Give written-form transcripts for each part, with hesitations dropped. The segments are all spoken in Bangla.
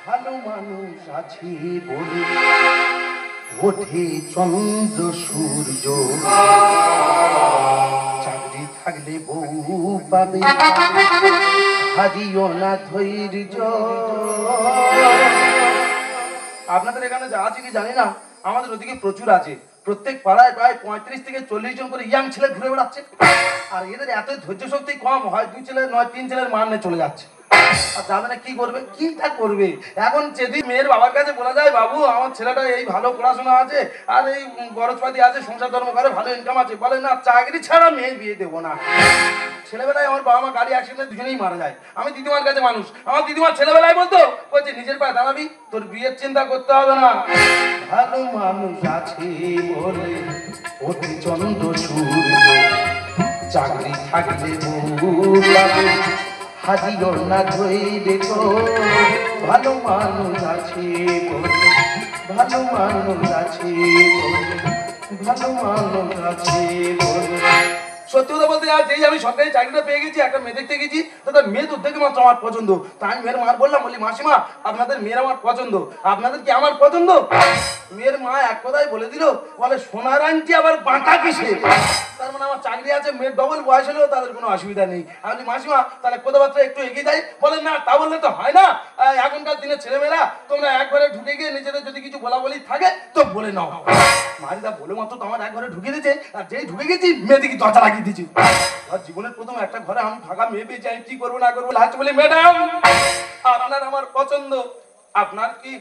ভালো মানুষ আছি বলে ওঠে চন্দ্র সূর্য, চাকরি থাকলে বউ পাবে হারিও না ধৈর্য। আপনাদের এখানে যা আছে কি জানি না, আমাদের ওদিকে প্রচুর আছে। প্রত্যেক পাড়ায় প্রায় 35 থেকে 40 জন করে ইয়াং ছেলে ঘুরে বেড়াচ্ছে। আর এদের এত ধৈর্য শক্তি কম, হয় 2 ছেলে নয় 3 ছেলের মান নিয়ে চলে যাচ্ছে। আর জানে না কি করবে, কিটা করবে। এখন যদি মেয়ের বাবার কাছে বলা যায়, বাবু আমার ছেলেটা এই ভালো পড়াশোনা আছে আর এই গরজপাতি আছে, সংসার ধর্ম করে, ভালো ইনকাম আছে, বলে না চাকরি ছাড়া মেয়ে বিয়ে দেবো না। ছেলেবেলায় আমার বাবা মা গাড়ি অ্যাক্সিডেন্টে দুজনেই মারা যায়। আমি দিদিমার কাছে মানুষ, আমার দিদিমার ছেলেবেলায় বলতো বলছে নিজের পায়ে দাঁড়াবি, তোর বিয়ের চিন্তা করতে হবে না। ভালো মানুষ আছে বলে ওঠে চন্দ্র সূর্য, চাকরি থাকলে বউ পাবে হারিও না ধৈর্য। ভালো মানুষ আছে বলে, ভালো মানুষ আছে বলে, ভালো মানুষ আছে বলে। সত্যি কথা বলতে যেই আমি সরকারি চাকরিটা পেয়ে গেছি, একটা মেয়ে দেখতে গেছি, তাদের মেয়ে তো দেখে মাত্র আমার পছন্দ। তাই আমি মেয়ের মার বললাম, বলি মাসিমা আপনাদের মেয়ের আমার পছন্দ, আপনাদের কি আমার পছন্দ? মেয়ের মা এক কথাই বলে দিল, বলে সোনার আংটি আবার বাঁকা কিসে? তার মানে আমার চাকরি আছে, মেয়ের ডবল বয়স হলেও তাদের কোনো অসুবিধা নেই। আমি বলি মাসিমা তাহলে কথাবার্তা একটু এগিয়ে যাই। বলেন না তা বললে তো হয় না, এখনকার দিনের ছেলেমেয়েরা তোমরা একবারে ঢুকে গিয়ে নিজেদের যদি কিছু বলা বলি থাকে তো বলে নাও। মারিদা বলে মাত্র তো আমার এক ঘরে ঢুকে দিয়েছে, আর যেই ঢুকে গেছি মেয়ে দিকে দরজা লাগিয়ে দিয়েছি। আর জীবনের প্রথম একটা ঘরে আমি ফাঁকা মেয়ে পেয়েছি, আমি কি করবো না করবো লাস্ট বলি, ম্যাডাম আপনার আমার পছন্দ, আপনার কি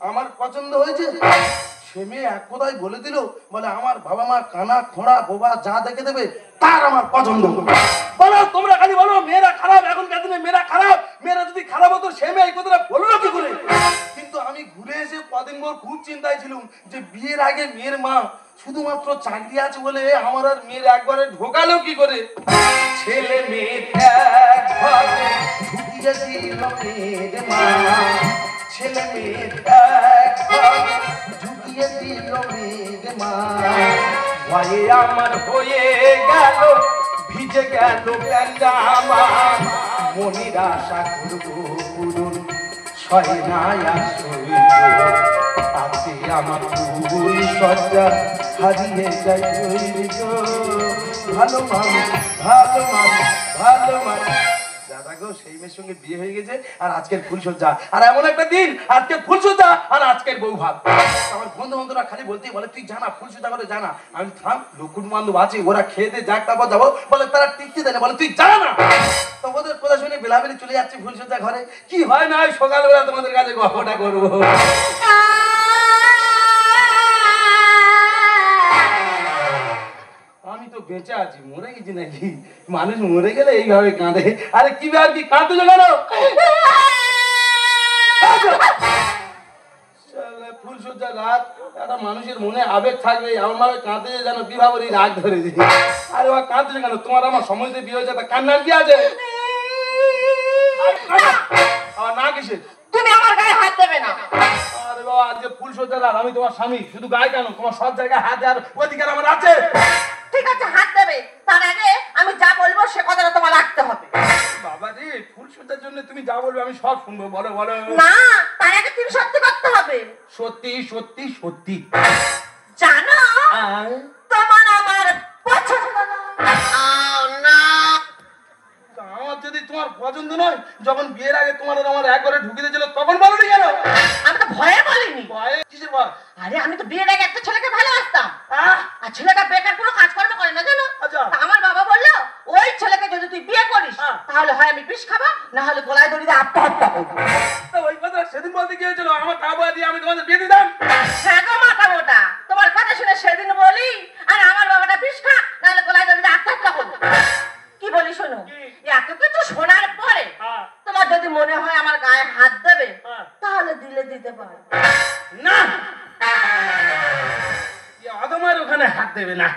আমার পছন্দ হয়েছে? সে মেয়ে এক কথাই বলে দিল, বলে আমার বাবা মা কানা খোঁড়া বোবা যা দেখে দেবে তার আমার পছন্দ। বলো তোমরা খালি বলো মেয়েরা খারাপ, এখনকার দিনে মেয়েরা খারাপ। মেয়েরা যদি খারাপ হতো সে মেয়ে এই কথাটা বললো কি করে? কিন্তু আমি ঘুরে এসে কদিন পর খুব চিন্তায় ছিলাম যে বিয়ের আগে মেয়ের মা শুধুমাত্র চাকরি আছে বলে আমার আর মেয়ের একবারে ঢোকালো কি করে? ছেলে মেয়ে একভাবে ঢুকিয়ে দিল মেয়ের মা, ছেলে মেয়ে একভাবে ঢুকিয়ে দিল মেয়ের মা। ভয়ে আমার হয়ে গেল ভিজে গেল প্যান্ডামা, মনির আশা করবো পূরণ সয় না আজকে আমার ফুল সজ্জা হারিয়ে যায় ধৈর্য। ভালো মানুষ, ভালো মানুষ, ভালো মানুষ। দাদা গো সেই মেয়ের সঙ্গে বিয়ে হয়ে গেছে আর আজকের ফুলসজ্জা, আর এমন একটা দিন আজকের ফুলসজ্জা আর আজকের বউ ভাত। আমার বন্ধু বান্ধবরা খালি বলতেই বলে তুই জানা ফুলসজ্জা করে জানা। আমি থাম লকুট বান্ধব আছে, ওরা খেয়ে দে যাক তারপর যাবো, বলে তারা টিকতে দেয় না, বলে তুই জানা না। তো ওদের কথা শুনে বেলাবেলি চলে যাচ্ছে ফুলসজ্জা ঘরে। কি হয় না সকালবেলা তোমাদের কাছে গল্পটা করবো। আমি তো বেঁচে আছি, মরে গেছি নাকি? মানুষ মরে গেলে এইভাবে কাঁদে। আরে কি ব্যাপার, কি কাঁদতে জানো? ফুলসজ্জা রাত, একটা মানুষের মনে আবেগ থাকবে, এমন ভাবে কাঁদতে যেন বিভাবরী রাগ ধরেছে। আরে বা কাঁদতে কেন? তোমার আমার সময় দিয়ে বিয়ে হয়েছে, তা কান্নার কি আছে? না কিসে? তুমি আমার গায়ে হাত দেবে না। আরে বাবা আজকে ফুলসজ্জা রাত, আমি তোমার স্বামী, শুধু গায়ে কেন তোমার সব জায়গায় হাত দেওয়ার অধিকার আমার আছে। ঠিক আছে হাত দেবে, তার আগে আমি যা বলবো সে কথাটা তোমার রাখতে হবে। বাবা রে ফুলসজ্জার জন্য তুমি যা বলবে আমি সব শুনবো, বলো বলো। না তার আগে তুমি সত্যি করতে হবে। সত্যি সত্যি সত্যি। জানো তোমার আমার পছন্দ না। আমার যদি তোমার পছন্দ নয়, যখন বিয়ের আগে তোমার আর আমার এক ঘরে ঢুকে দিয়েছিল তখন বলনি কেন? আমি তো ভয়ে বলিনি। ভয়ে কিসের ভয়? আরে আমি তো বিয়ের আগে একটা ছেলেকে ভালোবাসতাম, আর ছেলেটা বেকার কোনো কাজকর্ম করে না জানো। আমার বাবা বললো ওই ছেলেকে যদি তুই বিয়ে করিস তাহলে হয় আমি বিষ খাবো, না হলে গলায় দড়ি দিয়ে আত্মহত্যা করবো। ওই কথা সেদিন বলতে কি হয়েছিল? আমার টাকা দিয়ে আমি তোমাদের বিয়ে দিতাম। হ্যাঁ গো মাথা মোটা, তোমার কথা শুনে সেদিন বলি আর আমার বাবাটা বিষ খা, না হলে গলায় দড়ি দিয়ে আত্মহত্যা করবো। কি বলি শোনো, এত কিছু শোনার পরে তোমার যদি মনে হয় আমার গায়ে হাত দেবে তাহলে দিলে দিতে পারো। না তোমার ওখানে হাত দেবে না।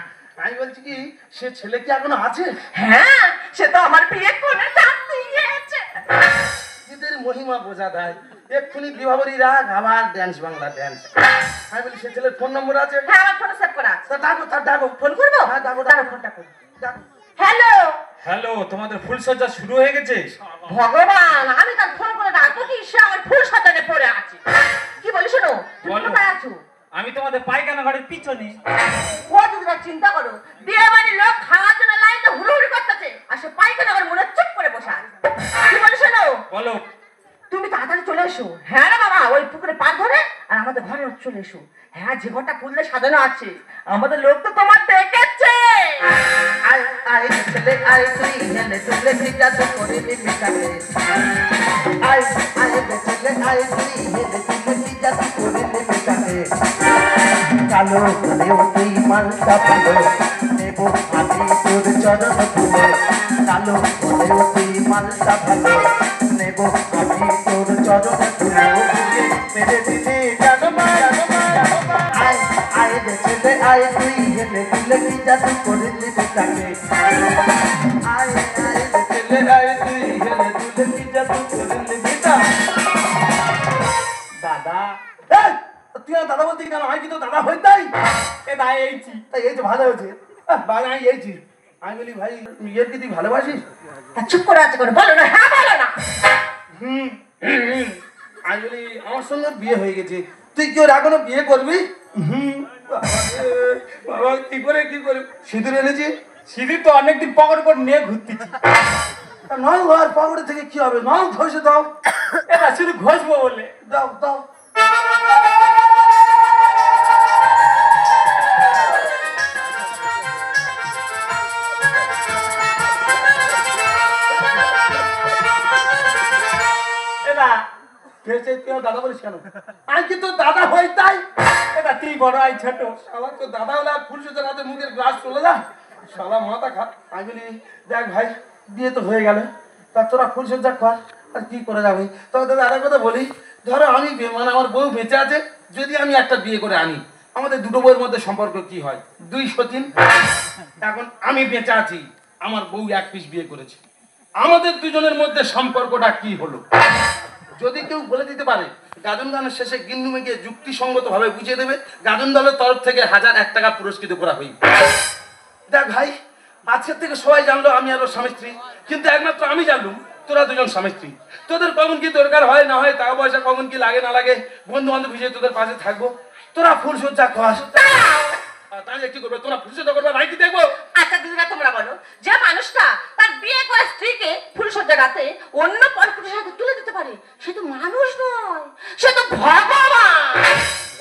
আমি বলছি কি সে ছেলে কি এখনো আছে? হ্যাঁ সে তো আমার বিয়ে করে দিয়েছে। এদের মহিমা বোঝা দেয়। এক্ষুনি বিভাবরী রাগ আবার ড্যান্স বাংলা ড্যান্স। আমি বলি সে ছেলের ফোন নম্বর আছে? হ্যাঁ আমার ফোনে সেভ করা আছে। ডাকো তার ডাকো। ফোন করবো? হ্যাঁ ডাকো ডাকো ফোনটা করো। ডাকো। হ্যালো হ্যালো, তোমাদের ফুলসজ্জা শুরু হয়ে গেছে? ভগবান আমি তার ফোন করে ডাকবো কি সে আমার ফুলসজ্জাতে পড়ে আছে। আমি তোমাদের পায়খানা ঘরের পিছনে। ও দিদিরা চিন্তা করো, বিয়ে বাড়ির লোক খাওয়ার জন্য লাইনে হুড়ুহুড়ি করতেছে, আর সে পায়খানা ঘরে মনে চুপ করে বসে আছে। কি বলি শোনো, বলো। তুমি তাড়াতাড়ি চলে এসো। হ্যাঁ রে বাবা, ওই পুকুরে পা ধরে আর আমাদের ঘরে চলে এসো। হ্যাঁ, যে ঘরটা খুললে সাজানো আছে, আমাদের লোক তো তোমার দেখেছে। আয় আয় ছেলে আয় তুই হেলে তুলে নিটা তো করে নিবি কাকে আয় আয় ছেলে আয় তুই হেলে তুলে নিটা তো করে নিবি কাকে কালো হলেও তুই মালটা ভালো নেব আমি তোর চরণ ধুলো কালো হলেও তুই মালটা ভালো নেব আমি তোর চরণ ধুলো মেরে দিলে জানমা আয় আয় ছেলে আয় তুই হেলে তুলে নিটা তো করে নিবি কাকে আয় আয় ছেলে আয় তুই হেলে তুলে নিটা তো করে নিবি কাকে দাদা। তুই আর দাদা বলতে কেন? আমি কিন্তু দাদা হই তাই এইছি। তাই এই তো ভালো হয়েছে। বাবা আমি এইছি। আমি বলি ভাই মেয়ের কি তুই ভালোবাসিস? তা চুপ করে আছে করে বলো না, হ্যাঁ বলো না। আমি বলি আমার সঙ্গে বিয়ে হয়ে গেছে, তুই কি ওর এখনো বিয়ে করবি? বাবা কি করে সিঁদুর এনেছি? সিঁদুর তো অনেকদিন পকড় করে নিয়ে ঘুরতেছি। নয় আর পকেটে থেকে কি হবে? নয় ঘষে দাও। এটা শুধু ঘষবো বলে। দাও দাও। দাদা বলিস কেন? আমি কি তোর দাদা হই তাই? এটা তুই বড় আই ছোট। শালা তোর দাদা হলে আর ফুল সুতোর হাতে মুখের গ্লাস চলে যা। শালা মাথা খা। আমি বলি দেখ ভাই বিয়ে তো হয়ে গেল, তা তোরা ফুল সজ্জা কর, আর কি করে যাবি? তবে দাদা আরেক কথা বলি, ধরো আমি মানে আমার বউ বেঁচে আছে, যদি আমি একটা বিয়ে করে আনি, আমাদের দুটো বউয়ের মধ্যে সম্পর্ক কি হয়? 2 সতীন। এখন আমি বেঁচে আছি, আমার বউ 1 পিস বিয়ে করেছে, আমাদের দুজনের মধ্যে সম্পর্কটা কি হলো? যদি কেউ বলে দিতে পারে গাজন গানের শেষে গিন্নুমে গিয়ে যুক্তিসঙ্গত ভাবে বুঝিয়ে দেবে, গাজন দলের তরফ থেকে 1001 টাকা পুরস্কৃত করা হইবে। দেখ ভাই, আজকের থেকে সবাই জানলো আমি আর ওর স্বামী স্ত্রী, কিন্তু একমাত্র আমি জানলুম তোরা দুজন স্বামী স্ত্রী। তোদের কখন কি দরকার হয় না হয়, টাকা পয়সা কখন কি লাগে না লাগে, বন্ধু বান্ধব হিসেবে তোদের পাশে থাকবো। তোরা ফুল সজ্জা কর। তাহলে কি করবে? তোরা ফুল সজ্জা করবে, ভাই কি দেখবো? আচ্ছা দিদিরা তোমরা বলো, যে মানুষটা তার বিয়ে করা স্ত্রীকে ফুলসজ্জা রাতে অন্য পরপুরুষের সাথে তুলে দিতে পারে, সে তো মানুষ নয়, সে তো ভগবান।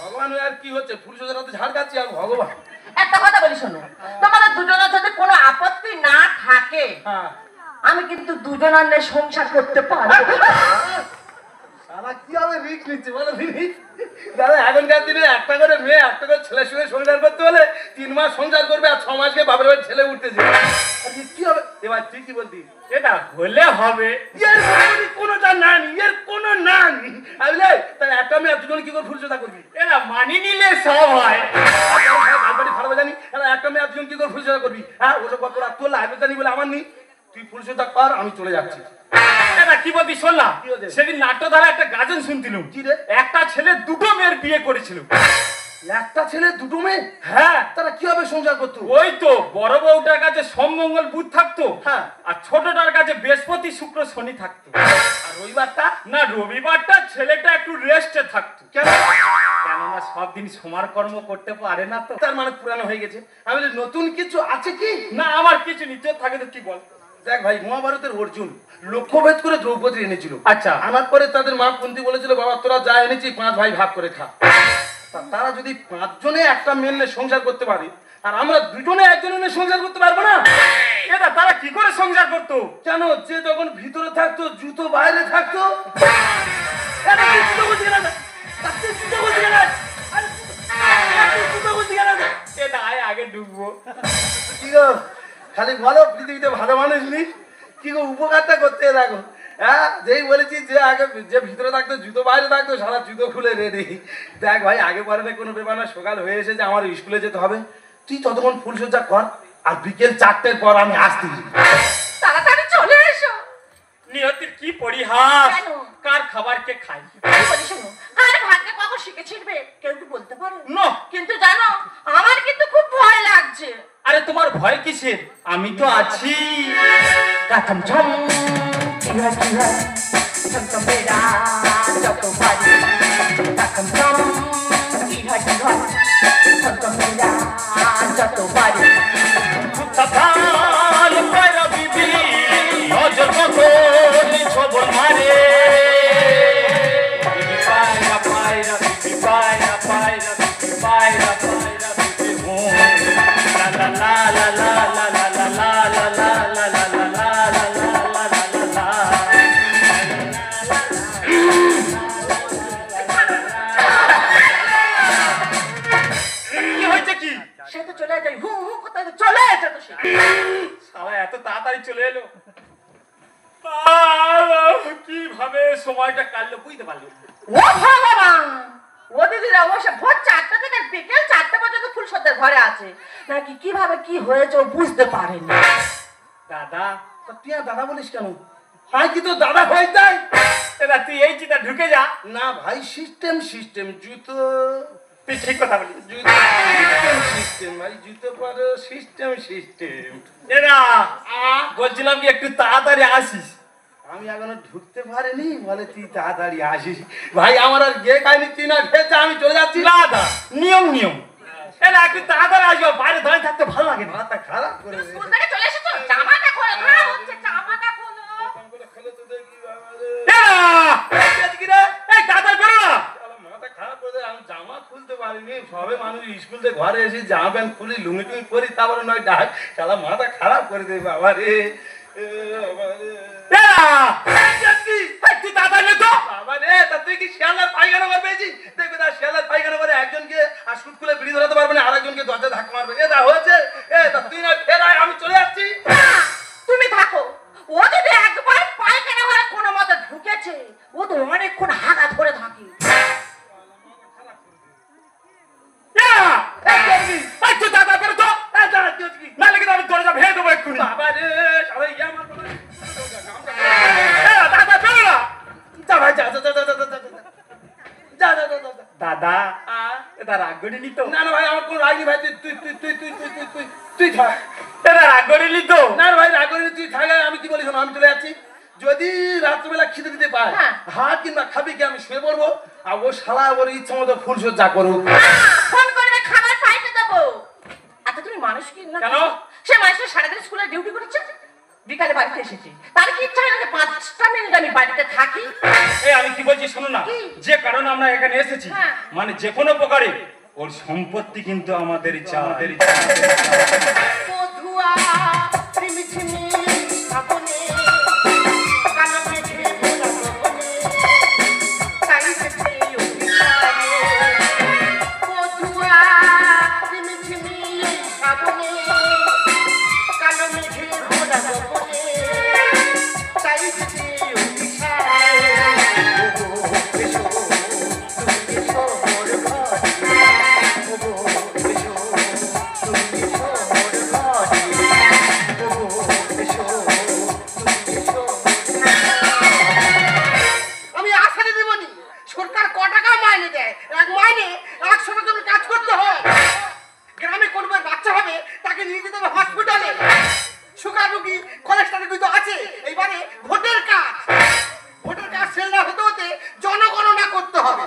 ভগবান আর কি হচ্ছে? ফুল সজ্জা রাতে ঝাড় খাচ্ছি আর ভগবান। একটা কথা বলি শোনো, তোমাদের দুজনের যদি কোনো আপত্তি না থাকে, আমি কিন্তু দুজনের নিয়ে সংসার করতে পারবো। শালা কি হবে রিস্ক নিচ্ছে বলো দিদি? দাদা এখনকার দিনে একটা করে মেয়ে একটা করে ছেলের সঙ্গে সংসার করতে হলে 3 মাস সংসার করবে আর 6 মাসকে বাপের বাড়ি ছেলে উঠতেছে। কি হবে এবার? তুই কি বলতি? এটা হলে হবে। এর কোনোটা না নি, এর কোনো না নি। আমি তাই একটা মেয়ে দুজন কি করে ফুল সজ্জা করবি? এরা মানি নিলে সব হয়। বাড়ি ভালো জানি, একটা মেয়ে দুজন কি করে ফুল সজ্জা করবি? হ্যাঁ ওসব কত রাত তোর লাইনে জানি বলে আমার নি। তুই ফুল সজ্জা কর, আমি চলে যাচ্ছি। এটা কি বলবি শোনলাম, সেদিন নাট্যধারা একটা গাজন শুনছিলাম। কি রে? একটা ছেলে 2টো মেয়ের বিয়ে করেছিল। একটা ছেলে 2টো মেয়ে? হ্যাঁ। তারা কিভাবে সংসার করতো? ওই তো বড় বউটার কাছে সোম মঙ্গল বুধ থাকতো, হ্যাঁ, আর ছোটটার কাছে বৃহস্পতি শুক্র শনি থাকতো। আর রবিবারটা? না, রবিবারটা ছেলেটা একটু রেস্টে থাকতো। কেন? কেননা সব দিন সমার কর্ম করতে পারে না তো। তার মানে পুরানো হয়ে গেছে। আমি বলি নতুন কিছু আছে কি? না, আমার কিছু নিচে থাকে তো কি বল। দেখ ভাই, মহাভারতের অর্জুন লক্ষ্যভেদ করে দ্রৌপদী এনেছিল। আচ্ছা। আনার পরে তাদের মা কুন্তী বলেছিল, বাবা তোরা যা এনেছি 5 ভাই ভাগ করে খা। তারা যদি 5 জনে একটা মেয়ে নিয়ে সংসার করতে পারে, আর আমরা 2 জনে একজনে নিয়ে সংসার করতে পারবো না? এটা তারা কি করে সংসার করতো? কেন? যে যখন ভিতরে থাকতো জুতো বাইরে থাকতো। এটা আগে ডুববো। কি গো খালি বলো পৃথিবীতে ভালো মানুষ নেই? কি গো উপকারটা করতে দেখো। হ্যাঁ, যেই বলেছি যে আগে যে ভিতরে থাকতো জুতো বাইরে থাকতো, সারা জুতো খুলে রেডি। দেখ ভাই, আগে পরে কোনো ব্যাপার না, সকাল হয়ে এসে যে আমার স্কুলে যেতে হবে, তুই ততক্ষণ ফুলসজ্জা কর, আর বিকেল 4টের পর আমি আসছি। তাড়াতাড়ি চলে এসো। নিয়তির কি পরিহাস! কেন? কার খাবার কে খায়? বলি শোনো, কার ভাগ্যে কখন শিখেছিলবে কেউ কি বলতে পারে? না। কিন্তু জানো, আমার কিন্তু খুব ভয় লাগছে। আরে তোমার ভয় কিসের? আমি তো আছি। কাথম ছম কিহা কিহা ছম মেরা যত পারি কাথম ছম কিহা কিহা ও ভগবান, ও দিদিরা অবশ্য ভোর 4টা থেকে বিকেল 4টা পর্যন্ত ফুলসজ্জার ঘরে আছে নাকি কিভাবে কি হয়েছে ও বুঝতে পারেনি। দাদা, তা তুই আর দাদা বলিস কেন? ভাই কি তো দাদা হয়ে যায়? এবার তুই এই চিতা ঢুকে যা। না ভাই, সিস্টেম সিস্টেম, জুতো তুই ঠিক কথা বলিস। সিস্টেম সিস্টেম ভাই, জুতো পরো, সিস্টেম সিস্টেম। এরা বলছিলাম কি একটু তাড়াতাড়ি আসিস। আমি এখনো ঢুকতে পারিনি, বলে তুই তাড়াতাড়ি আসিস। ভাই আমার আর গে খাইনি, তুই না খেয়েছে, আমি চলে যাচ্ছি। না দা, নিয়ম নিয়ম। এরা একটু তাড়াতাড়ি আসবে, বাইরে দাঁড়িয়ে থাকতে ভালো লাগে না। মাথা খারাপ করে দে। স্কুল থেকে চলে এসেছো, জামাটা খোলো, ঘোরা হচ্ছে, জামাটা খোলো। এই দাদা বেরো না। মাথা খারাপ করে দে, আমি জামা খুলতে পারিনি। সবে মানুষ স্কুল থেকে ঘরে এসে জামা প্যান্ট খুলি, লুঙ্গি টুঙ্গি পরি, তারপরে নয় ডাক। শালা মাথা খারাপ করে দে বাবা রে, বাবা রে। তুই দাদা নে তো। বাবা রে, তা তুই কি শিয়ালের পায়খানা করে পেয়েছিস? দেখবে তার শিয়ালের পায়খানা করে একজনকে আর সুট খুলে বিড়ি ধরাতে পারবে না, আরেকজনকে দরজা ধাক্কা মারবে। এটা হয়েছে? তা তুই না ফের আয়, আমি চলে যাচ্ছি। তুমি থাকো, ও যদি একবার পায়খানা ঘরে কোনো মতে ঢুকেছে, ও তো অনেকক্ষণ হাগা ধরে থাকে। তুই দাদা বেরো তো। না লেগে আমি দরজা ভেঙে দেবো এক্ষুনি। বাবা রে, শালা ইয়া মারবে না। দাদা বেরো না। যা ভাই, যা যা যা যা যা যা যা যা যা যা যা। দাদা এটা রাগ করে নিত। না না ভাই, আমার কোনো রাগ নেই ভাই, তুই তুই তুই তুই তুই তুই তুই তুই তুই থাক। এটা রাগ করে নিত। না ভাই, রাগ করিনি, তুই থাক। আমি কি বলি শোনো, আমি চলে যাচ্ছি। যদি রাত্রিবেলা খিদে দিতে পায়, হ্যাঁ। ভাত কিংবা খাবি কি, আমি শুয়ে পড়বো। আর ও শালা ওর ইচ্ছা মতো ফুলসজ্জা করুক। ফোন করবে, খাবার পাইতে দেবো। আচ্ছা তুমি মানুষ কি না? কেন? সে মানুষের সারাদিন স্কুলে ডিউটি করেছে, বিকালে বাড়িতে এসেছে, তার কি ইচ্ছা হয় না যে 5টা মিনিট আমি বাড়িতে থাকি? এই আমি কি বলছি শোনো না, কি? যে কারণে আমরা এখানে এসেছি, হ্যাঁ। মানে যে কোনো প্রকারে ওর সম্পত্তি কিন্তু আমাদের চাই। বধুয়া ঝিমিঝিমি আপনে কালো মেঘে ভোলা গগনে চাইতেছে অভিসারে। বধুয়া ঝিমিঝিমি আপনে কালো মেঘে ভোলা গগনে চাইতেছে অভিসারে। এসো তুমি এসো মোর ঘরে, ওগো এসো তুমি এসো মোর ঘরে, ওগো এসো তুমি এসো। আমি আশাতে দেবনি, সরকার ক টাকা মাইনে দেয়? এক মাইনে 100 টাকা করে কাজ করতে হয়। গ্রামে কোনবার বাচ্চা হবে, তাকে নিয়ে যেতে হবে হসপিটালে। সুগার রোগী, কলেস্ট্রল রোগী তো আছে। এইবারে ভোটের কাজ, ভোটের কাজ শেষ না হতে হতে জনগণনা করতে হবে।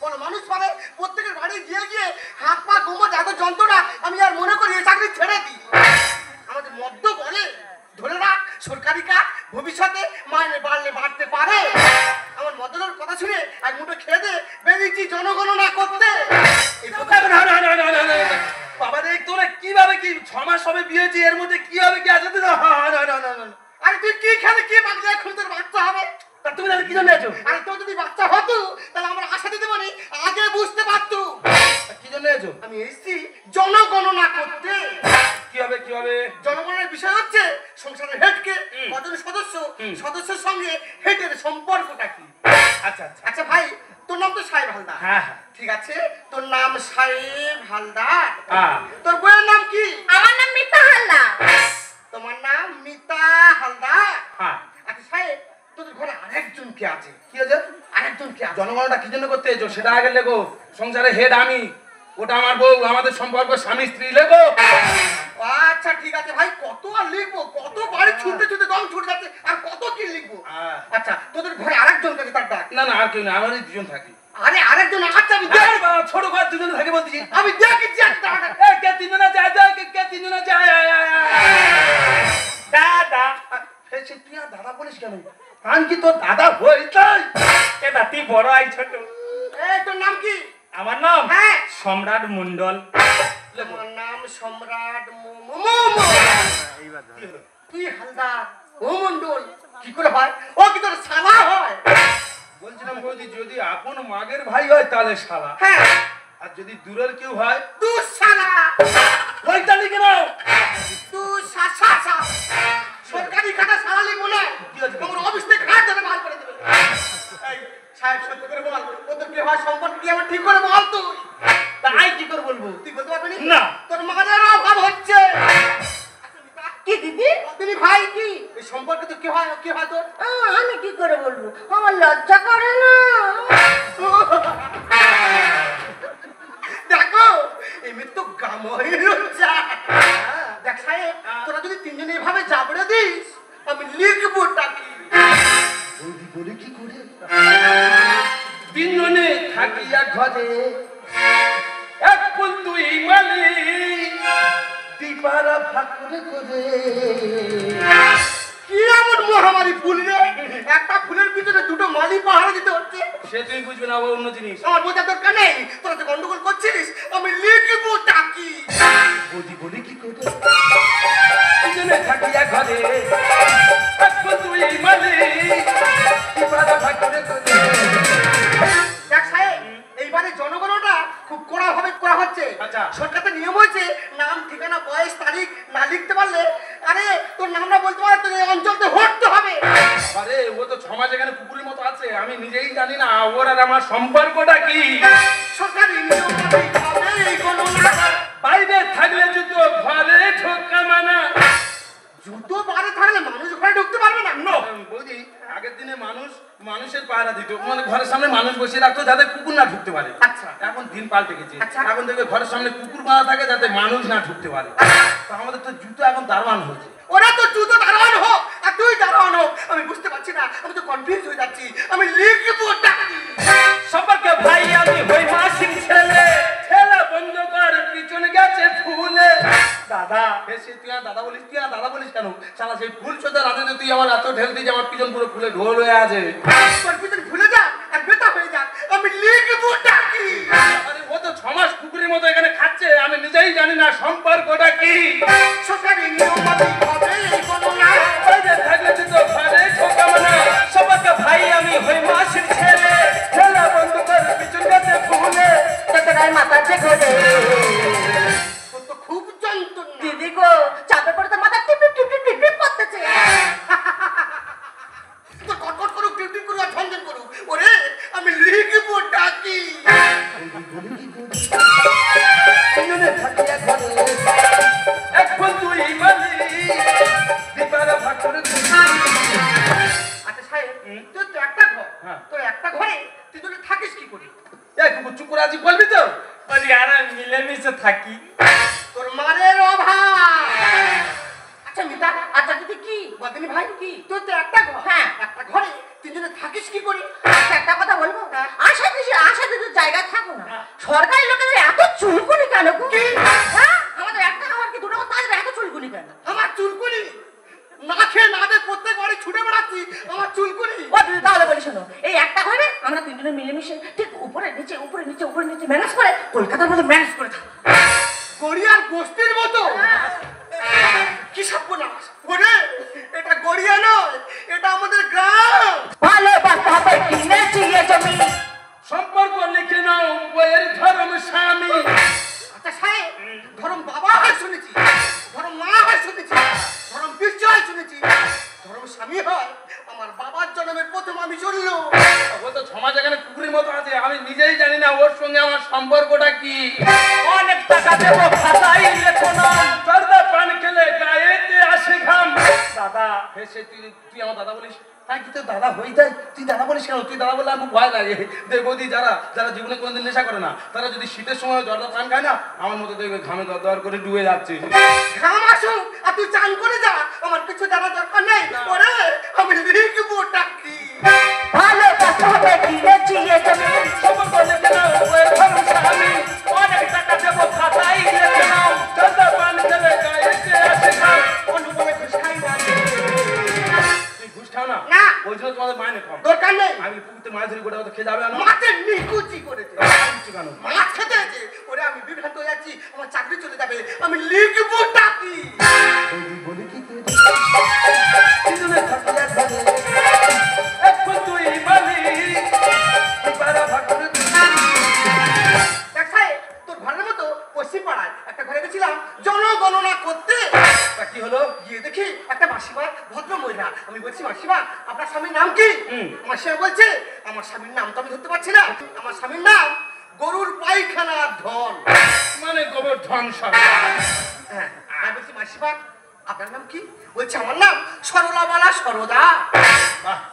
বলো মানুষ পাবে, প্রত্যেকের বাড়ি গিয়ে গিয়ে হাত পা কোমর এত যন্ত্রণা, আমি আর মনে করি এই চাকরি ছেড়ে দিই। আমাদের মদ্য বলে ধরে রাখ, সরকারি কাজ ভবিষ্যতে মাইনে বাড়তে পারে। আমার মদ্যের কথা শুনে এক মুঠো খেয়ে দে বেরিয়েছি জনগণনা করতে। এই বাবা রে, তোরা কিভাবে কি 6 মাস হবে বিয়ে হয়েছে, এর মধ্যে কি হবে কি আছে? আরে তুই কি খেলে কি বাচ্চা, এখন তোর বাচ্চা হবে। তা তুমি তাহলে কি জন্য আছো? আরে তোর যদি বাচ্চা হতো তাহলে আমরা আশা দিতে পারি, আগে বুঝতে পারতো। কি জন্য আছো? আমি এসেছি জনগণনা করতে। কি হবে কি হবে? জনগণনার বিষয় হচ্ছে সংসারের হেডকে, কজন সদস্য, সদস্যের সঙ্গে হেডের সম্পর্কটা কি। আচ্ছা আচ্ছা। আচ্ছা ভাই, তোর নাম তো সাহেব হালদার। হ্যাঁ হ্যাঁ। ঠিক আছে, তোর নাম সাহেব হালদার। হ্যাঁ। তোর বইয়ের নাম কি? আমার নাম মিতা হালদার। তোমার নাম মিতা হালদার। হ্যাঁ। আচ্ছা সাহেব, তোদের ঘরে আরেকজন কে আছে? কি আছে? আরেকজন কে আছে? জনগণনা কি জন্য করতে এসো সেটা আগে লেখো। সংসারে হেড আমি, ওটা আমার বউ, আমাদের সম্পর্ক স্বামী স্ত্রী লেখো। আচ্ছা ঠিক আছে ভাই, কত আর লিখবো? কত বাড়ি ছুটতে ছুটতে দম ছুটে যাচ্ছে, আর কত কি লিখবো? আচ্ছা তোদের ঘরে আরেকজন কাছে তার ডাক। না না, আর কেউ না, আমারই দুজন থাকি। আরে আরেকজন, আচ্ছা আমি আরে বাবা, ছোট ঘর দুজন থাকে বলতেছি। আমি দেখেছি একটা। কে তিনজন আছে? কে তিনজন আছে? দাদা, সে তুই আর দাদা বলিস কেন? আমি কি তোর দাদা হই তাই? এটা তুই বড় আই ছোট। এই তোর নাম কি? আমার নাম হ্যাঁ। সম্রাট মন্ডল। আমার নাম সম্রাট তুই হালদার ও মন্ডল কি করে হয়? ও কি তোর শালা হয়? বলছিলাম বৌদি, যদি আপন মাগের ভাই হয় তাহলে শালা, হ্যাঁ। আর যদি দূরের কেউ হয় তুই শালা। ওইটা লিখে নাও। তুই শাসা। সরকারি খাতা শালা লিখবো না, তোমার অফিস থেকে খাট ধরে বার করে দেবে। এই সাহেব সত্যি করে বল ও তোর কে হয় সম্পর্ক কি আমার ঠিক করে বল তুই তাই কি করে বলবো? তুই বলতে পারবি না। তোর মায়ের অভাব হচ্ছে কি দিদি? তুমি ভাই কি এই সম্পর্কে তো কি হয় তোর আমি কি করে বলবো? আমার লজ্জা করে না। দেখো এমনি তো গামহীন লজ্জা দেখ সাহেব তোরা যদি তিনজনে এভাবে জাবড়ে দিস আমি লিখবো টাকি বৌদি বলে কি করে তিনজনে থাকিয়া ঘরে এক ফুল তুই মালি দিপারা ভাগ করে করে কি এমন মহামারী ফুল রে একটা ফুলের পিছনে দুটো মালি পাহারা দিতে হচ্ছে সে তুমি বুঝবে না, ও অন্য জিনিস। আমার বোঝার দরকার নেই তোরা তো গন্ডগোল করছিস আমি লিখবো টাকি বৌদি বলে কি করে তিনজনে থাকিয়া ঘরে এক ফুল তুই মালি দিপারা ভাগ করে করে। দেখ সাহেব এইবারে জনগণনা খুব কড়া ভাবে করা হচ্ছে আচ্ছা। সরকারতে নিয়ম হয়েছে নাম ঠিকানা বয়স তারিখ না লিখতে পারলে আরে তোর নাম না বলতে পারলে তোর এই অঞ্চলতে হটতে হবে আরে ও তো সমাজ এখানে কুকুরের মতো আছে, আমি নিজেই জানি না ওর আর আমার সম্পর্কটা কি। সরকারি নিয়ম মাফিক হবে এই গণনা বাইরে থাকলে জুতো ঘরে ঢোকা মানা। জুতো বাইরে থাকলে মানুষ ঘরে ঢুকতে পারবে না নো বৌদি আগের দিনে মানুষের পাহারা দিত, মানে ঘরের সামনে মানুষ বসিয়ে রাখতো যাতে কুকুর না ঢুকতে পারে। আচ্ছা। এখন দিন পাল্টে গেছে, আচ্ছা। এখন দেখবে ঘরের সামনে কুকুর বাঁধা থাকে যাতে মানুষ না ঢুকতে পারে। তো আমাদের তো জুতো এখন দারোয়ান হয়েছে। ওরা তো জুতো দাঁড়ানো হোক আর তুই দাঁড়ানো হোক আমি বুঝতে পারছি না আমি তো কনফিউজ হয়ে যাচ্ছি আমি লিখবো টাকি সম্পর্কে ভাই আমি হই মাসির ছেলে, ছেলে বন্ধ কর পিছনে গেছে ফুলে। দাদা এসে তুই আর দাদা বলিস কেন? শালা সেই ফুল চোদা রাতে তুই আমার এত ঢেল দিয়ে আমার পিছন পুরো ফুলে ঢোল হয়ে আছে। তোর পিছনে ভুলে যা আর বেটা হয়ে যা আমি লিখবো টাকি আরে ও তো 6 মাস কুকুরের মতো এখানে খাচ্ছে, আমি নিজেই জানি না সম্পর্কটা কি। সরকারি নিয়ম মাফিক হবে এই গণনা বাইরে থাকলে জুতো ঘরে ঢোকা মানা। সম্পর্কে ভাই আমি হই মাসির ছেলে, ছেলে বন্ধ কর পিছন গেছে ফুলে। তোর মাথাতে ঘরে তোর তো খুব যন্ত্রণা দিদি গো চাপে পড়ে তো মাথা টিপ টিপ টিপ টিপ টিপ করতেছে। তো কটকট করুক টিপ করুক আর ঝনঝন করুক ওরে আমি লিখবো টাকি বৌদি বলে কি করে তিনজনে থাকিয়া ঘরে এক ফুল তুই মালি দিপারা ভাগ করে করে। আচ্ছা সাহেব তোর তো একটা ঘর হ্যাঁ। তোর একটা ঘরে তুই তোকে থাকিস কি করি এই কুকুর চুপ করে আছি বলবি তো? বলি আর মিলেমিশে থাকি। তোর মারের অভাব আচ্ছা মিতা আচ্ছা দিদি কি বদিনী ভাই কি তোর তো একটা ঘর হ্যাঁ। একটা ঘরে তিনজনে থাকিস কি করি আচ্ছা, একটা কথা বলবো আশা দিদির জায়গায় থাকো না সরকারি লোকেদের এত চুলকুনি কেন গো? হ্যাঁ আমাদের একটা খাবার কি দুটো তাদের এত চুলকুনি কেন? আমার চুলকুনি না খেয়ে না দে প্রত্যেক বাড়ি ছুটে বেড়াচ্ছি আমার চুলকুনি ও দিদি তাহলে বলি শোনো এই একটা ঘরে আমরা তিনজনে মিলেমিশে ঠিক উপরে নিচে ম্যানেজ করে কলকাতার মতো ম্যানেজ করে থাকো। গড়িয়ার গোষ্ঠীর মতো কি সর্বনাশ ওরে এটা গড়িয়া নয় এটা আমাদের গ্রাম ভালোবাসতে হবে কিনেছি এ জমি সম্পর্ক লিখে নাও বইয়ের ধর্ম স্বামী। আচ্ছা সাহেব ধরম বাবা হয় শুনেছি ধরম মা হয় শুনেছি ধরম পিস্তু হয় শুনেছি ধরম স্বামী হয় আমার বাবার জন্মের প্রথম আমি শুনলো ও তো সমাজ এখানে কুকুরের মতো আছে, আমি নিজেই জানি না ওর সঙ্গে আমার সম্পর্কটা কি। অনেক টাকা দেবো খাতাই লেখো না, জর্দা পান খেলে গায়েতে আসে ঘাম। দাদা হেসে তুই আমার দাদা বলিস? হ্যাঁ কি তোর দাদা হই তাই তুই দাদা বলিস কেন? তুই দাদা বললে আমার খুব ভয় লাগে। দেখ বৌদি যারা জীবনে কোনোদিন নেশা করে না তারা যদি শীতের সময় জর্দা পান খায় না আমার মতো দেখবে ঘামে দর করে ডুবে যাচ্ছে। ঘাম আসুক আর তুই চান করে যা আমার কিছু জানার দরকার নেই ওরে আমি লিখবো টাকি ভালোবাসতে হবে কিনেছি এ জমি সম্পর্ক লিখে নাও বইয়ের ধর্ম স্বামী। অনেক টাকা দেবো খাতাই লেখে নাও, জর্দা পান খেলে গায়েতে আসে ঘাম। অনুভবে ঘুষ খাই না তুই ঘুষ খাও না? না। ওই জন্য তোমাদের মাইনে কম। দরকার নেই আমি পুকুরতে মাছ ধরি গোটা খেয়ে যাবে না? মাছের নিকুচি করেছে কেন? মাছ খেতে আছে ওরে আমি বিভ্রান্ত হয়ে যাচ্ছি আমার চাকরি চলে যাবে আমি লিখবো টাকি বৌদি বলে কি করে তিনজনে থাকিয়া ঘরে এক ফুল তুই মালি দিপারা ভাগ করে করে। দেখ সাহেব তোর ঘরের মতো পশ্চিম পাড়ায় একটা ঘরে গেছিলাম জনগণনা করতে তা কি হলো? গিয়ে দেখি একটা মাসিমা ভদ্র মহিলা আমি বলছি মাসিমা আপনার স্বামীর নাম কি মাসিমা বলছে আমার স্বামীর নাম তো আমার স্বামীর নাম গরুর পায়খানার ধন। মানে গোবর্ধন সরকার। হ্যাঁ, আমি বলছি মাসিমা আপনার নাম কি? বলছে আমার নাম সরলাবালা সরদা।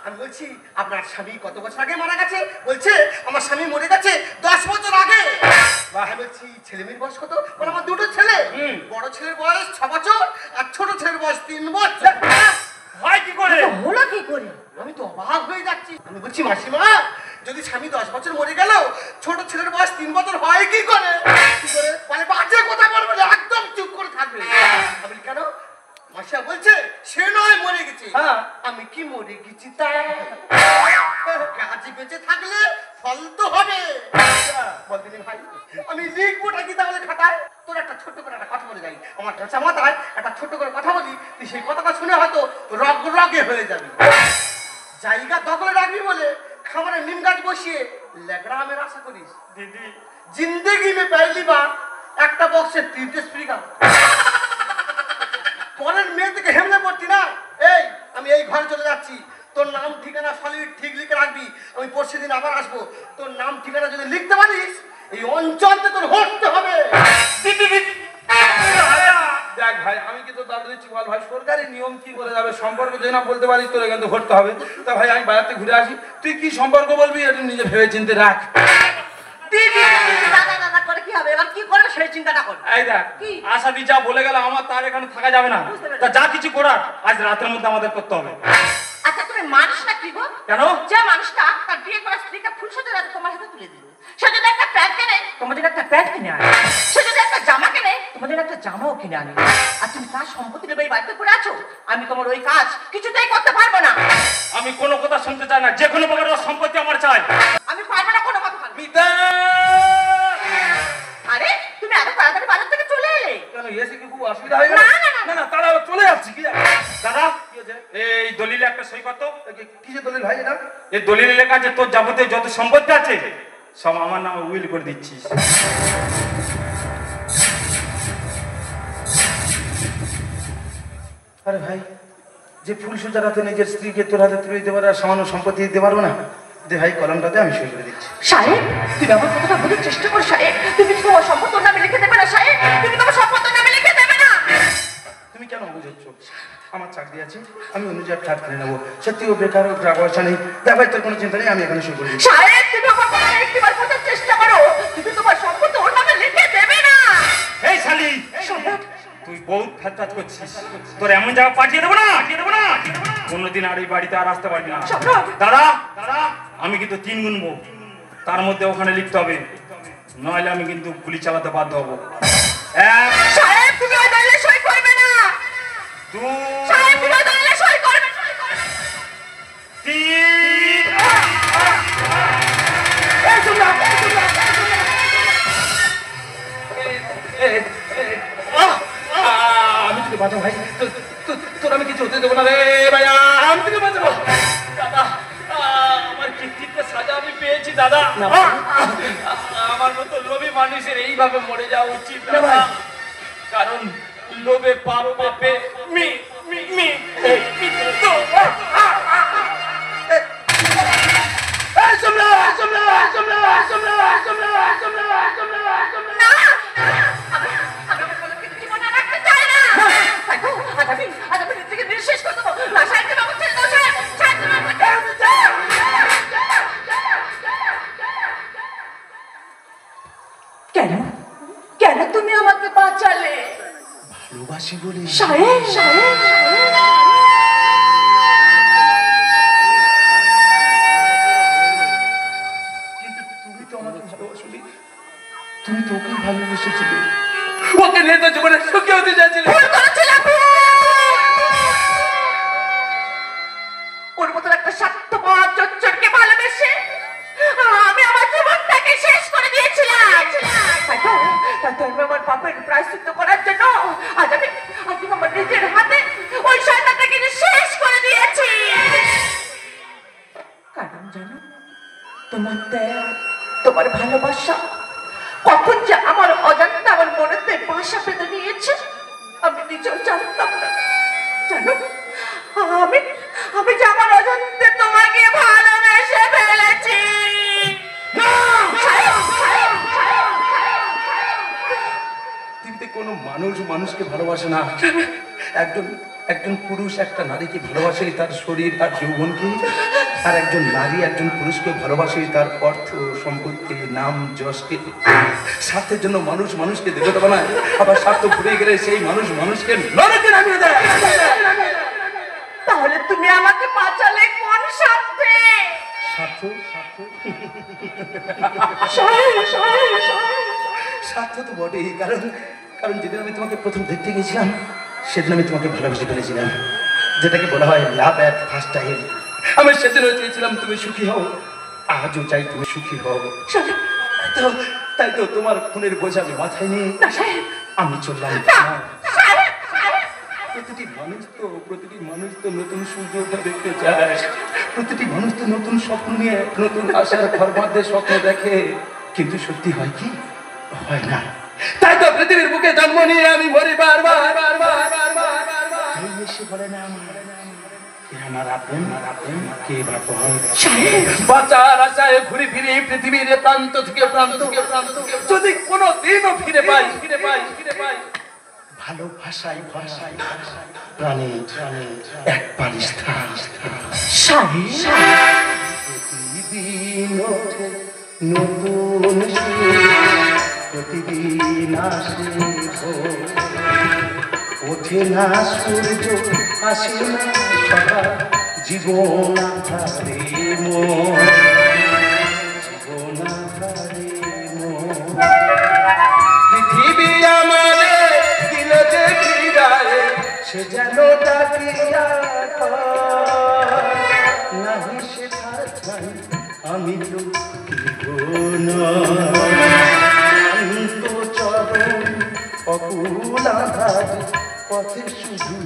আমি বলছি আপনার স্বামী কত বছর আগে মারা গেছে? বলছে আমার স্বামী মরে গেছে 10 বছর আগে। আমি বলছি ছেলে মেয়ের বয়স কত? বলে আমার দুটো ছেলে, বড় ছেলের বয়স 6 বছর আর ছোট ছেলের বয়স 3 বছর। হয় কি করে? হলো কি করে? আমি তো অবাক হয়ে যাচ্ছি। আমি বলছি মাসিমা যদি স্বামী 10 বছর মরে গেল ছোট ছেলের বয়স 3 বছর হয় কি করে? কি করে? মানে বাজে কথা বলবে না, একদম চুপ করে থাকবে। আমি বলি কেন? মাসিমা বলছে সে নয় মরে গেছে, আমি কি মরে গেছি তাই? গাছ বেঁচে থাকলে ফল তো হবে। বলদিনি ভাই আমি লিখবোটা কি তাহলে খাতায়? তোর একটা ছোট্ট করে একটা কথা বলে যাই, আমার কাঁচা মাথায় একটা ছোট্ট করে কথা বলি, তুই সেই কথাটা শুনে হয়তো রগ রগে হয়ে যাবি। জায়গা দখলে রাখবি বলে খামারে নিম গাছ বসিয়ে লেগড়া আমের আশা করিস? দিদি জিন্দেগি মে পহলি বার একটা বক্সে 3টে স্পিকার। পরের মেয়ে থেকে হেমলে পড়তি না। এই আমি এই ঘরে চলে যাচ্ছি, তোর নাম ঠিকানা সলিড ঠিক লিখে রাখবি, আমি পরশু দিন আবার আসবো। তোর নাম ঠিকানা যদি লিখতে পারিস এই অঞ্চলতে তোর হটতে হবে। দেখ ভাই আমি কি তো দাদু দিচ্ছি বল ভাই, সরকারি নিয়ম কি করে যাবে? সম্পর্ক যদি না বলতে পারিস তোর কিন্তু ঘটতে হবে। তা ভাই আমি বাইরে থেকে ঘুরে আসি, তুই কি সম্পর্ক বলবি এটা নিজে ভেবে চিন্তে রাখ। দিদি দাদা দাদা করে কি হবে? এবার কি করবে সেই চিন্তাটা কর। এই দেখ আশা দি যা বলে গেল আমার তার এখানে থাকা যাবে না। তা যা কিছু করার আজ রাতের মধ্যে আমাদের করতে হবে। আচ্ছা তুমি মানুষ না কি গো? কেন? যে মানুষটা তার বিয়ে করা স্ত্রীকে ফুল সাথে রাতে তোমার হাতে তুলে দিল, সে যদি একটা প্যান্ট কেনে তোমাদের একটা প্যান্ট কিনে আনে, সে যদি একটা জামা কেনে তোমাদের একটা জামাও কিনে আনে, আর তুমি তার সম্পত্তি নেবে এই বাড়িতে করে আছো। আমি তোমার ওই কাজ কিছুতেই করতে পারবো না। আমি কোনো কথা শুনতে চাই না, যে কোনো প্রকারের সম্পত্তি আমার চাই। আমি পারবো না কোনো কথা বলতে। পিতা আরে তুমি এত তাড়াতাড়ি বাজার থেকে চলে এলে কেন? এসে কি খুব অসুবিধা হয়ে গেল? না, না, না। না না তারা চলে যাচ্ছি কি দাদা কি হয়েছে? এই দলিলে একটা সই করতো। কিসে দলিল ভাই এটা? এই দলিলে লেখা আছে তোর যাবতীয় যত সম্পত্তি আছে সব আমার নামে উইল করে দিচ্ছিস। আরে ভাই যে ফুল সোজার হাতে নিজের স্ত্রীকে তোর হাতে তুলে দিতে পারে আর সামান্য সম্পত্তি দিতে পারবো না? দে ভাই কলমটাতে আমি সই করে দিচ্ছি। সাহেব তুমি আমার কথাটা বোঝার চেষ্টা করো সাহেব। তুমি তোমার সম্পত্তির নামে লিখে দেবে না সাহেব, তুমি তোমার সম্পত্তির নামে লিখে দেবে না। তুমি কেন বুঝাচ্ছ? আমার চাকরি আছে, আমি অন্য জায়গায় ফ্ল্যাট কিনে নেবো। সত্যি ও বেকার, ও টাকা পয়সা নেই। দেখ ভাই তোর কোনো চিন্তা নেই, আমি এখানে সই করে দিচ্ছি। সাহেব তুমি আমার কথা একটিবার বোঝার চেষ্টা করো, তুমি তোমার সম্পত্তি ওর নামে লিখে দেবে না। এই শালি তুই বহুত ফ্যাট করছিস, তোর এমন জায়গা পাঠিয়ে দেবো না কোনোদিন আর এই বাড়িতে আর আসতে পারবি না। দাদা দাদা আমি কিন্তু 3 গুনবো, তার মধ্যে ওখানে লিখতে হবে, নইলে আমি কিন্তু গুলি চালাতে বাধ্য হবো। 1 সাহেব তুমি ওই দলিলে সই করবে না। 2 সাহেব তুমি ওই দলিলে সই করবে না। 3 আমি তোকে বাঁচাবো ভাই, তোর আমি কিছু হতে দেবো না রে ভাই, আমি তোকে বাঁচাবো। দাদা আমার কৃতিত্বের সাজা আমি পেয়েছি দাদা। আমার মতো লোভী মানুষের এইভাবে মরে যাওয়া উচিত না, কারণ লোভে পাপ পাপে মি মি মি তো না আমি আমার কোনো কিছু মনে রাখতে চাই না। আজ আমি নিজেকে নিঃশেষ করে দেবো। না সাহেব তুমি আমাকে ছেড়ে দাও সাহেব, সাহেব তুমি আমাকে ছেড়ে দাও। কেন কেন তুমি আমাকে বাঁচালে? ভালোবাসি বলে। সাহেব সাহেব কিন্তু তুমি তো আমাকে ভালোবাসলি, তুমি তো ওকেই ভালোবেসেছিলে। ওকে নিয়ে তো জীবনে সুখী হতে চাইছিলে। ভুল করেছিলাম। ওর মতন একটা স্বার্থপর জোচ্চরকে ভালোবেসে আমি আমার জীবনটাকে শেষ করে দিয়েছিলাম। তাই তো আমি আমার পাপের প্রায়শ্চিত্ত করার জন্য আজ আমি আমার নিজের হাতে ওই শয়তানটাকে শেষ করে দিয়েছি। কারণ জানো তোমার ত্যাগ, তোমার ভালোবাসা কখন যে আমার অজান্তে আমার মনেতে বাসা বেঁধে নিয়েছে আমি নিজেও জানতাম না। জানো আমি যে আমার অজান্তে তোমাকে ভালোবেসে ফেলেছি। মানুষ মানুষকে ভালোবাসে না। একজন একজন পুরুষ একটা নারীকে ভালোবাসে তার শরীর আর যৌবনকে, আর একজন নারী একজন পুরুষকে ভালোবাসে তার অর্থ সম্পত্তি নাম যশকে। স্বার্থের জন্য মানুষ মানুষকে দেবতা বানায়, আবার স্বার্থ ভুলে গেলে সেই মানুষ মানুষকে নরকে নামিয়ে দেয়। তাহলে তুমি আমাকে বাঁচালে কোন স্বার্থে? স্বার্থ স্বার্থ তো বটেই, কারণ কারণ যেদিন আমি তোমাকে প্রথম দেখতে গেছিলাম সেদিন আমি তোমাকে ভালোবেসে ফেলেছিলাম, যেটাকে বলা হয় লাভ অ্যাট ফার্স্ট টাইম। আমি সেদিনও চেয়েছিলাম তুমি সুখী হও, আজও চাই তুমি সুখী হও। তাই তো তোমার খুনের বোঝা আমি মাথায় নিয়ে আমি চললাম। প্রতিটি মানুষ তো নতুন সূর্য ওঠা দেখতে চায়, প্রতিটি মানুষ তো নতুন স্বপ্ন নিয়ে নতুন আশার ঘর মধ্যে স্বপ্ন দেখে, কিন্তু সত্যি হয় কি? হয় না। তাই তো পৃথিবীর বুকে জন্ম নিয়ে আমি মরি বারবার। বলে না আমার আপন কে বাঁচার আশায় ঘুরে ফিরে পৃথিবীর প্রান্ত থেকে প্রান্ত, যদি কোনো দিনও ফিরে পাই ভালোবাসায় প্রাণে এক পারি স্থান। প্রতিদিন নতুন প্রতিদিন আসে ওঠে না সূর্য, আসে না সকাল, জীবন আধারে পৃথিবী আমারে দিল যে ফিরায়, সে যেন ডাকিয়া নাহি সে আমি তো চরণ অকুল আধার পথে শুধু